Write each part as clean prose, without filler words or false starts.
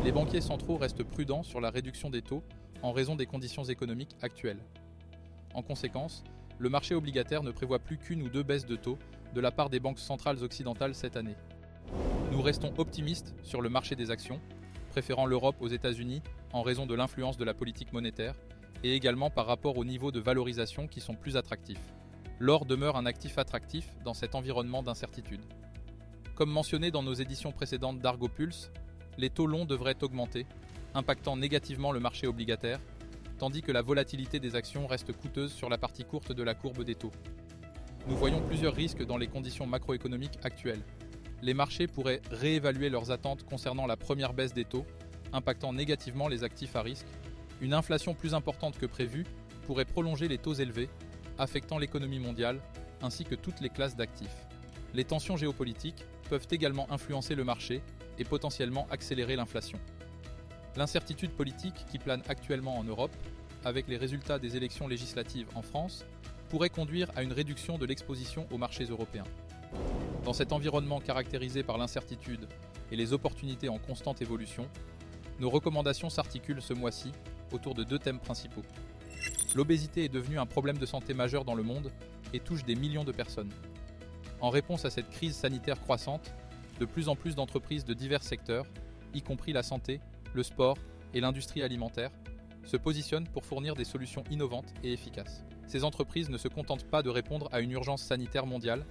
les banquiers centraux restent prudents sur la réduction des taux en raison des conditions économiques actuelles. En conséquence, le marché obligataire ne prévoit plus qu'une ou deux baisses de taux de la part des banques centrales occidentales cette année. Nous restons optimistes sur le marché des actions, préférant l'Europe aux États-Unis en raison de l'influence de la politique monétaire et également par rapport aux niveaux de valorisation qui sont plus attractifs. L'or demeure un actif attractif dans cet environnement d'incertitude. Comme mentionné dans nos éditions précédentes d'Argo Pulse, les taux longs devraient augmenter, impactant négativement le marché obligataire, tandis que la volatilité des actions reste coûteuse sur la partie courte de la courbe des taux. Nous voyons plusieurs risques dans les conditions macroéconomiques actuelles. Les marchés pourraient réévaluer leurs attentes concernant la première baisse des taux, impactant négativement les actifs à risque. Une inflation plus importante que prévue pourrait prolonger les taux élevés, affectant l'économie mondiale, ainsi que toutes les classes d'actifs. Les tensions géopolitiques peuvent également influencer le marché et potentiellement accélérer l'inflation. L'incertitude politique qui plane actuellement en Europe, avec les résultats des élections législatives en France, pourrait conduire à une réduction de l'exposition aux marchés européens. Dans cet environnement caractérisé par l'incertitude et les opportunités en constante évolution, nos recommandations s'articulent ce mois-ci autour de deux thèmes principaux. L'obésité est devenue un problème de santé majeur dans le monde et touche des millions de personnes. En réponse à cette crise sanitaire croissante, de plus en plus d'entreprises de divers secteurs, y compris la santé, le sport et l'industrie alimentaire, se positionnent pour fournir des solutions innovantes et efficaces. Ces entreprises ne se contentent pas de répondre à une urgence sanitaire mondiale,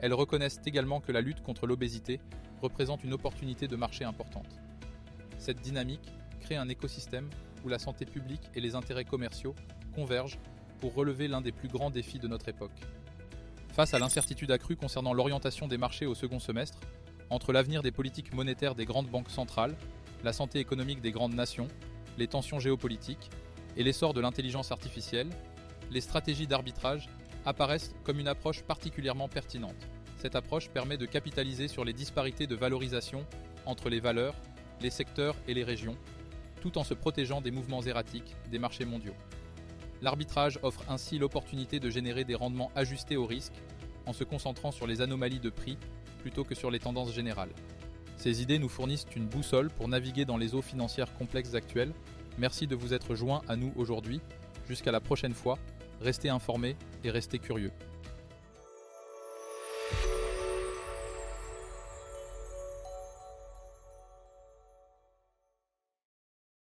elles reconnaissent également que la lutte contre l'obésité représente une opportunité de marché importante. Cette dynamique crée un écosystème où la santé publique et les intérêts commerciaux convergent pour relever l'un des plus grands défis de notre époque. Face à l'incertitude accrue concernant l'orientation des marchés au second semestre, entre l'avenir des politiques monétaires des grandes banques centrales, la santé économique des grandes nations, les tensions géopolitiques et l'essor de l'intelligence artificielle, les stratégies d'arbitrage apparaissent comme une approche particulièrement pertinente. Cette approche permet de capitaliser sur les disparités de valorisation entre les valeurs, les secteurs et les régions, tout en se protégeant des mouvements erratiques des marchés mondiaux. L'arbitrage offre ainsi l'opportunité de générer des rendements ajustés au risque en se concentrant sur les anomalies de prix plutôt que sur les tendances générales. Ces idées nous fournissent une boussole pour naviguer dans les eaux financières complexes actuelles. Merci de vous être joints à nous aujourd'hui. Jusqu'à la prochaine fois, restez informés et restez curieux.